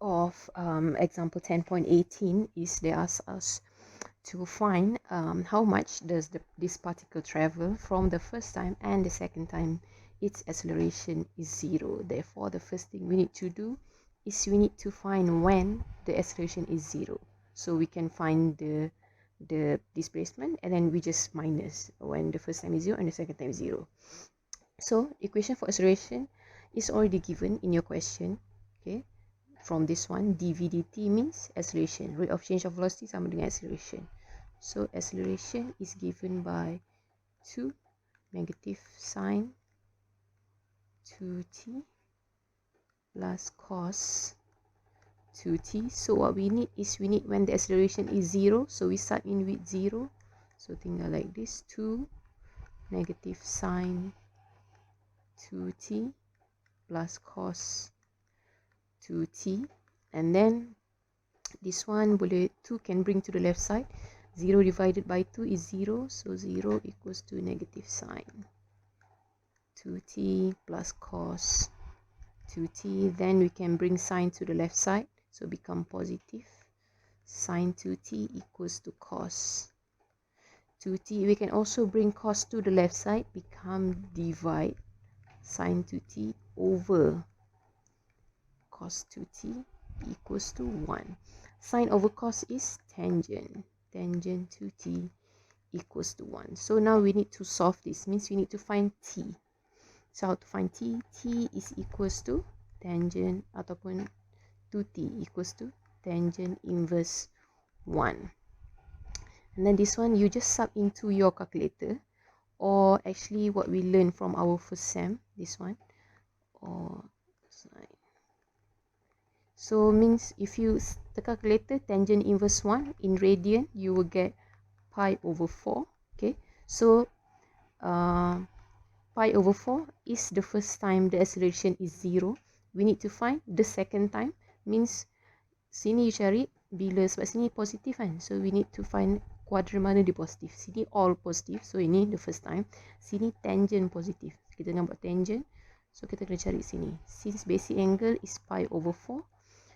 of example 10.18 is they ask us to find how much does this particle travel from the first time and the second time its acceleration is 0. Therefore, the first thing we need to do is we need to find when the acceleration is 0. So we can find the displacement, and then we just minus when the first time is 0 and the second time is 0. So equation for acceleration is already given in your question. Okay, from this one, dv dt means acceleration, rate of change of velocity sama dengan acceleration. So acceleration is given by 2 negative sine 2t plus cos 2t. So what we need is we need when the acceleration is 0. So we start in with 0. So tinggal like this, 2 negative sine 2t plus cos 2t. And then this one boleh 2 can bring to the left side. 0 divided by 2 is 0. So 0 equals to negative sine 2t plus cos 2t. Then we can bring sine to the left side. So become positive. Sine 2t equals to cos 2t. We can also bring cos to the left side. Become divide sine 2t over cos 2t equals to 1. Sine over cos is tangent. Tangent 2t equals to 1. So now we need to solve this. Means we need to find t. So how to find t? T is equals to tangent ataupun 2t equals to tangent inverse 1. And then this one you just sub into your calculator, or actually what we learned from our first sem, this one, or sine. So means if you the calculator tangent inverse 1 in radian, you will get pi over 4. Okay, so pi over 4 is the first time the acceleration is 0. We need to find the second time. Means sini you cari bila, sebab sini positif kan, so we need to find quadrant mana dia positif. Sini all positif, so ini the first time. Sini tangent positif, kita nak buat tangent, so kita kena cari sini. Since basic angle is pi over 4,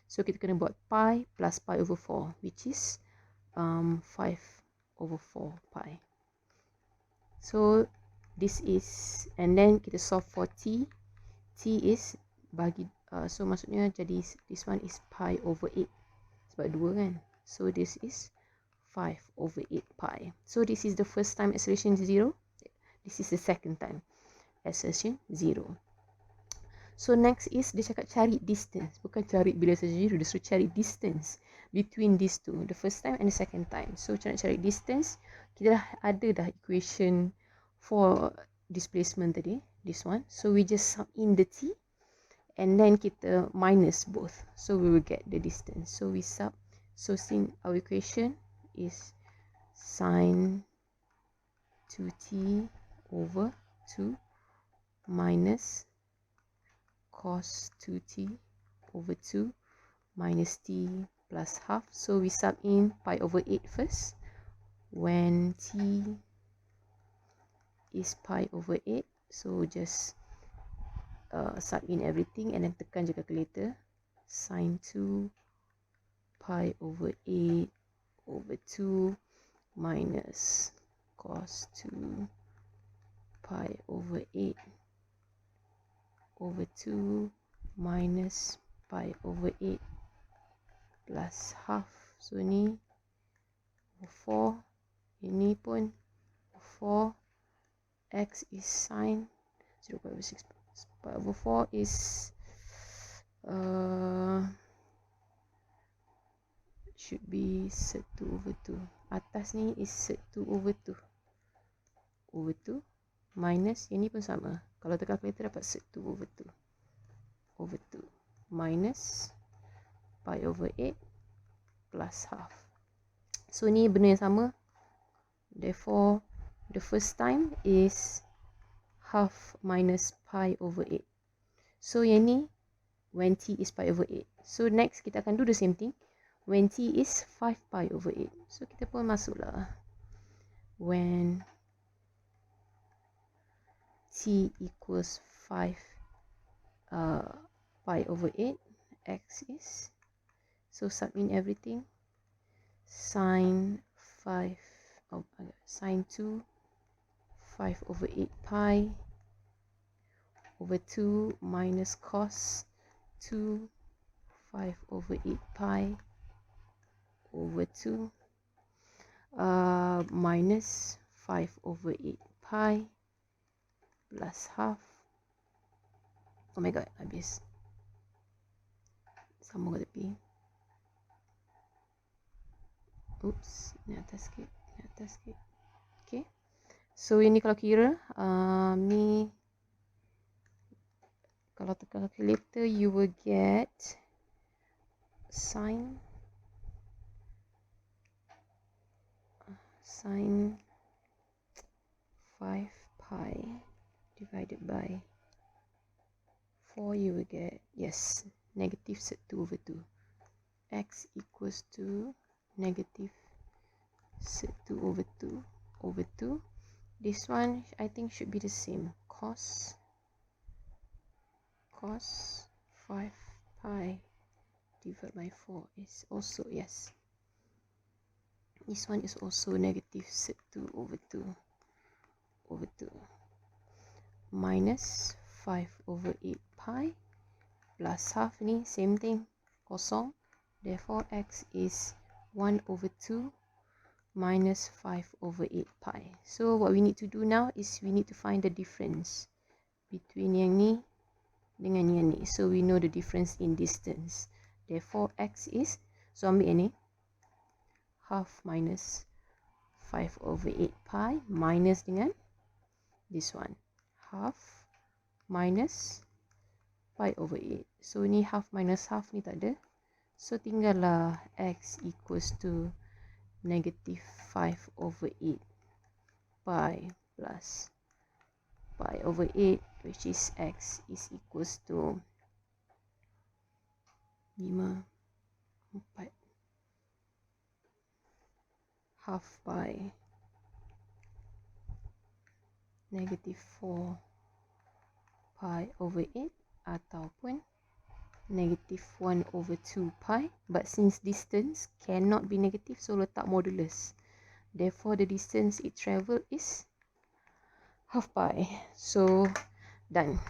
so kita kena buat pi plus pi over 4, which is 5 over 4 pi. So this is, and then kita solve for t. T is bagi so maksudnya jadi this one is pi over 8 sebab 2 kan. So this is 5 over 8 pi. So this is the first time acceleration 0. This is the second time acceleration 0. So next is dia cakap cari distance. Bukan cari bila saja 0, dia suruh cari distance between these two, the first time and the second time. So cara nak cari distance, kita dah ada dah equation for displacement tadi, this one. So we just sub in the t and then kita minus both, so we will get the distance. So we sub, so since our equation is sine 2t over 2 minus cos 2t over 2 minus t plus half. So we sub in pi over 8 first. When t is pi over 8, so just sub in everything and then tekan je calculator. Sine 2 pi over 8 over 2 minus cos 2 pi over 8 over 2 minus pi over 8 plus half. So ni 4, ini pun 4, x is sine 0.6 pi over 4 is should be sec 2 over 2. Atas ni is sec 2 over 2 over 2 minus, yang ni pun sama. Kalau tekan calculator dapat sec 2 over 2 over 2 minus pi over 8 plus half. So ni benda yang sama. Therefore the first time is half minus pi over 8. So yang ni when t is pi over 8. So next kita akan do the same thing when t is 5 pi over 8. So kita pun masuklah when t equals 5 pi over 8, x is So submit everything. Sine 5, sine 2, 5 over 8 pi over 2 minus cos 2, 5 over 8 pi over 2 minus 5 over 8 pi plus half. Oh my god, habis. Sambung ke tepi. Oops, ni atas sikit, ni atas sikit. Okay. So ini kalau kira, ni kalau tekan calculator, you will get sine 5 pi divided by 4, you will get, yes, negative sec 2 over 2. X equals to negative sec 2 over 2 over 2. This one, I think, should be the same. Cos 5 pi divided by 4 is also, yes. This one is also negative sec 2 over 2 over 2 minus 5 over 8 pi plus half ni same thing, kosong. Therefore x is 1 over 2 minus 5 over 8 pi. So what we need to do now is we need to find the difference between yang ni dengan yang ni. So we know the difference in distance. Therefore x is, so ambil yang ni, half minus 5 over 8 pi minus dengan this one, half minus pi over 8. So ni half minus half ni tak ada. So tinggallah x equals to negative 5 over 8 pi plus pi over 8, which is x is equals to 5, 4, half pi negative 4 pi over 8 ataupun negative 1 over 2 pi. But since distance cannot be negative, so letak modulus. Therefore the distance it travel is half pi. So done.